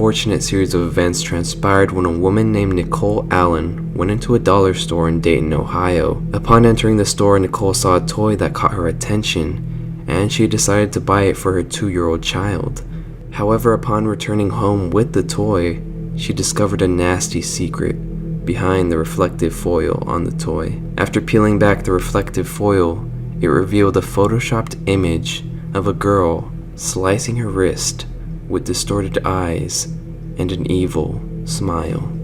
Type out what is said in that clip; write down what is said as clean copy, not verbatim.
unfortunate series of events transpired when a woman named Nicole Allen went into a dollar store in Dayton, Ohio. Upon entering the store, Nicole saw a toy that caught her attention, and she decided to buy it for her 2-year-old child. However, upon returning home with the toy, she discovered a nasty secret behind the reflective foil on the toy. After peeling back the reflective foil, it revealed a photoshopped image of a girl slicing her wrist with distorted eyes and an evil smile.